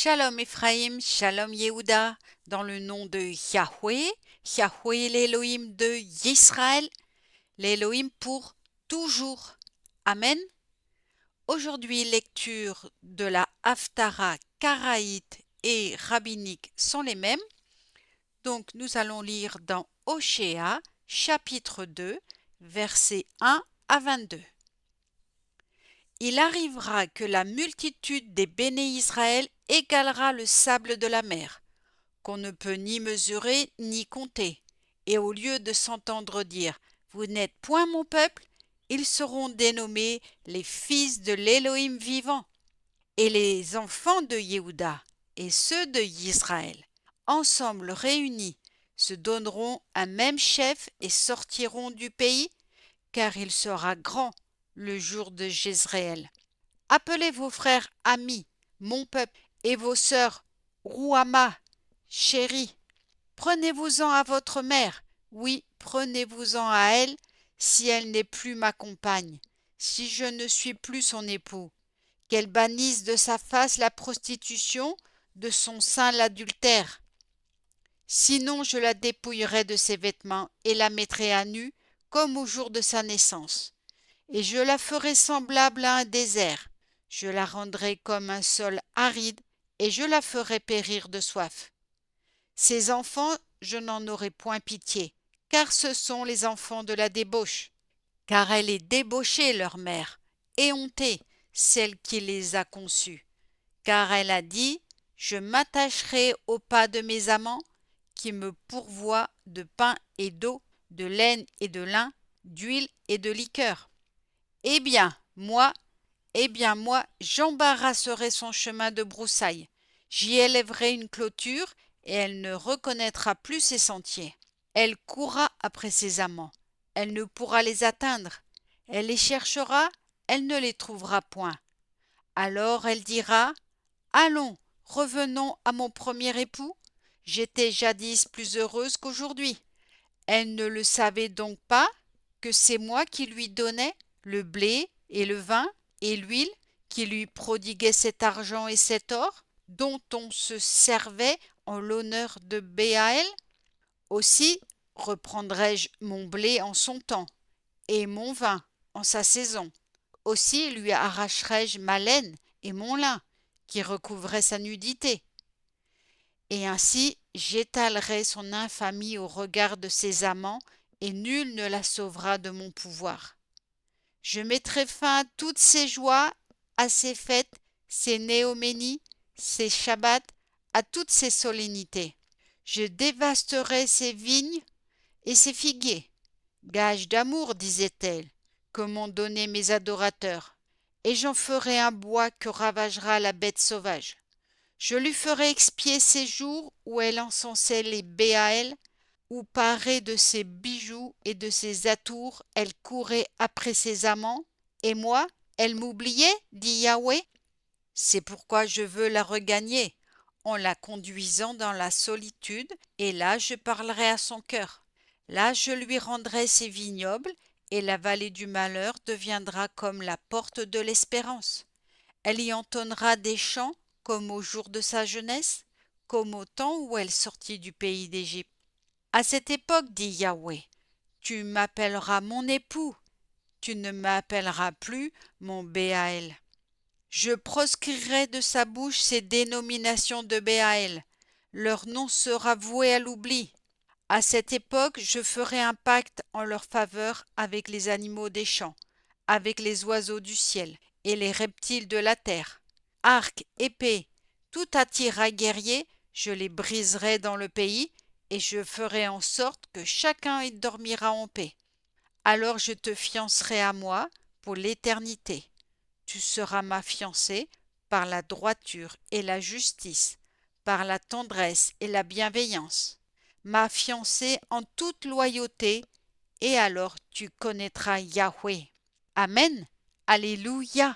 Shalom Ephraim, Shalom Yehuda, dans le nom de Yahweh, Yahweh l'Élohim de Yisraël, l'Élohim pour toujours. Amen. Aujourd'hui, lecture de la Haftara karaïte et rabbinique sont les mêmes. Donc, nous allons lire dans Oshéa, chapitre 2, versets 1 à 22. Il arrivera que la multitude des béné Israël égalera le sable de la mer, qu'on ne peut ni mesurer ni compter, et au lieu de s'entendre dire « Vous n'êtes point mon peuple », ils seront dénommés les fils de l'Élohim vivant, et les enfants de Yehuda et ceux de Israël, ensemble réunis, se donneront un même chef et sortiront du pays, car il sera grand le jour de Jezréel. Appelez vos frères amis, mon peuple, et vos sœurs, Rouama, chérie. Prenez-vous-en à votre mère, oui, prenez-vous-en à elle, si elle n'est plus ma compagne, si je ne suis plus son époux. Qu'elle bannisse de sa face la prostitution, de son sein l'adultère. Sinon je la dépouillerai de ses vêtements et la mettrai à nu, comme au jour de sa naissance. Et je la ferai semblable à un désert. Je la rendrai comme un sol aride, et je la ferai périr de soif. Ses enfants, je n'en aurai point pitié, car ce sont les enfants de la débauche. Car elle est débauchée, leur mère, éhontée, celle qui les a conçus. Car elle a dit, je m'attacherai au pas de mes amants, qui me pourvoient de pain et d'eau, de laine et de lin, d'huile et de liqueur. Eh bien, moi, j'embarrasserai son chemin de broussailles. J'y élèverai une clôture, et elle ne reconnaîtra plus ses sentiers. Elle courra après ses amants. Elle ne pourra les atteindre. Elle les cherchera, elle ne les trouvera point. Alors elle dira, allons, revenons à mon premier époux. J'étais jadis plus heureuse qu'aujourd'hui. Elle ne le savait donc pas que c'est moi qui lui donnais le blé et le vin et l'huile, qui lui prodiguait cet argent et cet or, dont on se servait en l'honneur de Béaël. Aussi reprendrai-je mon blé en son temps, et mon vin en sa saison. Aussi lui arracherai-je ma laine et mon lin, qui recouvraient sa nudité. Et ainsi j'étalerai son infamie au regard de ses amants, et nul ne la sauvera de mon pouvoir. Je mettrai fin à toutes ses joies, à ses fêtes, ses néoménies, ses shabbats, à toutes ses solennités. Je dévasterai ses vignes et ses figuiers. Gage d'amour, disait-elle, que m'ont donné mes adorateurs, et j'en ferai un bois que ravagera la bête sauvage. Je lui ferai expier ces jours où elle encensait les Béaël, où parée de ses bijoux et de ses atours, elle courait après ses amants, et moi, elle m'oubliait, dit Yahweh. C'est pourquoi je veux la regagner, en la conduisant dans la solitude, et là je parlerai à son cœur. Là je lui rendrai ses vignobles, et la vallée du malheur deviendra comme la porte de l'espérance. Elle y entonnera des chants, comme au jour de sa jeunesse, comme au temps où elle sortit du pays d'Égypte. À cette époque, dit Yahweh, tu m'appelleras mon époux, tu ne m'appelleras plus mon Béaël. Je proscrirai de sa bouche ces dénominations de Béaël, leur nom sera voué à l'oubli. À cette époque, je ferai un pacte en leur faveur avec les animaux des champs, avec les oiseaux du ciel et les reptiles de la terre. Arc, épée, tout attirail guerrier, je les briserai dans le pays, et je ferai en sorte que chacun y dormira en paix. Alors je te fiancerai à moi pour l'éternité. Tu seras ma fiancée par la droiture et la justice, par la tendresse et la bienveillance, ma fiancée en toute loyauté, et alors tu connaîtras Yahweh. Amen. Alléluia.